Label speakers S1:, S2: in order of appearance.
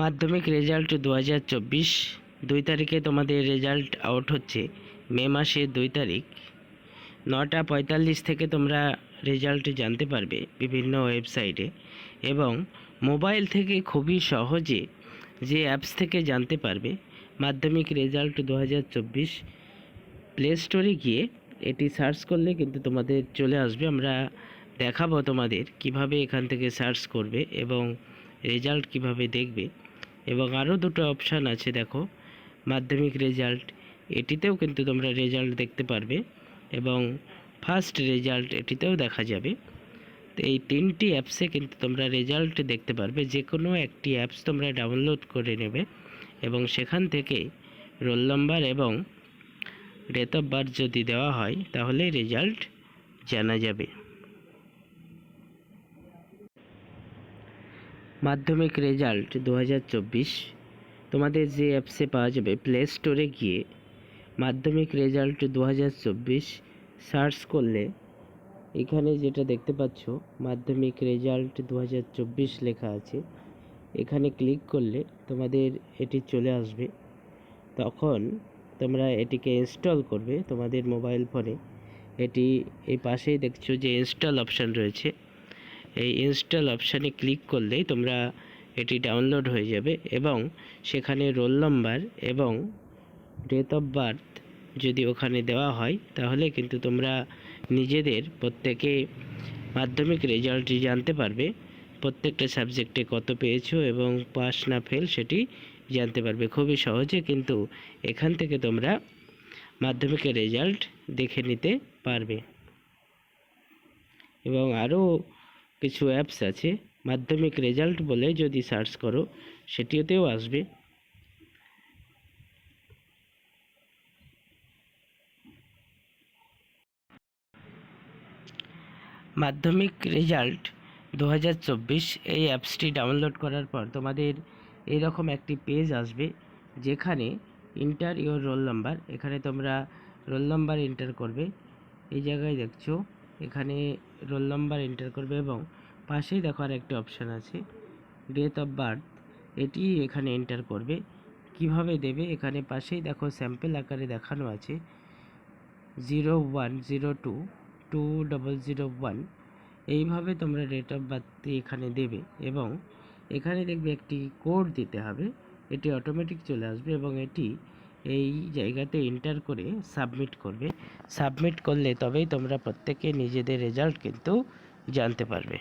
S1: মাধ্যমিক রেজাল্ট 2024 2 তারিখে তোমাদের রেজাল্ট আউট হচ্ছে। মে মাসের 2 তারিখ 9টা 45 থেকে তোমরা রেজাল্ট জানতে পারবে বিভিন্ন ওয়েবসাইটে, এবং মোবাইল থেকে খুবই সহজে যে অ্যাপস থেকে জানতে পারবে। মাধ্যমিক রেজাল্ট 2024 প্লে স্টোরে গিয়ে এটি সার্চ করলে কিন্তু তোমাদের চলে আসবে। আমরা দেখাবো তোমাদের কিভাবে এখান থেকে সার্চ করবে এবং রেজাল্ট কিভাবে দেখবে। এবং আরও দুটো অপশান আছে, দেখো মাধ্যমিক রেজাল্ট, এটিতেও কিন্তু তোমরা রেজাল্ট দেখতে পারবে, এবং ফার্স্ট রেজাল্ট এটিতেও দেখা যাবে। তো এই তিনটি অ্যাপসে কিন্তু তোমরা রেজাল্ট দেখতে পারবে। যে কোনো একটি অ্যাপস তোমরা ডাউনলোড করে নেবে এবং সেখান থেকে রোল নাম্বার এবং ডেট অফ বার্থ যদি দেওয়া হয় তাহলে রেজাল্ট জানা যাবে। মাধ্যমিক রেজাল্ট 2024 তোমাদের যে অ্যাপসে পাওয়া যাবে, প্লে স্টোরে গিয়ে মাধ্যমিক রেজাল্ট 2024 সার্চ করলে এখানে যেটা দেখতে পাচ্ছ মাধ্যমিক রেজাল্ট 2024 লেখা আছে, এখানে ক্লিক করলে তোমাদের এটি চলে আসবে। তখন তোমরা এটিকে ইনস্টল করবে তোমাদের মোবাইল ফোনে। এটি এই পাশেই দেখছো যে ইনস্টল অপশান রয়েছে, এই ইনস্টল অপশানে ক্লিক করলেই তোমরা এটি ডাউনলোড হয়ে যাবে, এবং সেখানে রোল নাম্বার এবং ডেট অফ বার্থ যদি ওখানে দেওয়া হয় তাহলে কিন্তু তোমরা নিজেদের প্রত্যেকে মাধ্যমিক রেজাল্ট জানতে পারবে। প্রত্যেকটা সাবজেক্টে কত পেয়েছো এবং পাস না ফেল সেটি জানতে পারবে খুবই সহজে। কিন্তু এখান থেকে তোমরা মাধ্যমিকের রেজাল্ট দেখে নিতে পারবে। এবং আরও কিছু অ্যাপস আছে, মাধ্যমিক রেজাল্ট বলে যদি সার্চ করো সেটিতেও আসবে। মাধ্যমিক রেজাল্ট 2024 এই অ্যাপসটি ডাউনলোড করার পর তোমাদের এইরকম একটি পেজ আসবে, যেখানে ইন্টার ইওর রোল নাম্বার, এখানে তোমরা রোল নাম্বার এন্টার করবে। এই জায়গায় দেখছো এখানে রোল নাম্বার এন্টার করবে, এবং পাশেই দেখো আর একটি অপশান আছে ডেট অফ বার্থ, এটি এখানে এন্টার করবে। কিভাবে দেবে, এখানে পাশেই দেখো স্যাম্পল আকারে দেখানো আছে 01022001। এইভাবে তোমরা ডেট অফ বার্থটি এখানে দেবে, এবং এখানে দেখবে একটি কোড দিতে হবে, এটি অটোমেটিক চলে আসবে, এবং এটি এই জায়গাতে এন্টার করে সাবমিট করবে। সাবমিট করলে তবেই তোমরা প্রত্যেকে নিজেদের রেজাল্ট কিন্তু জানতে পারবে।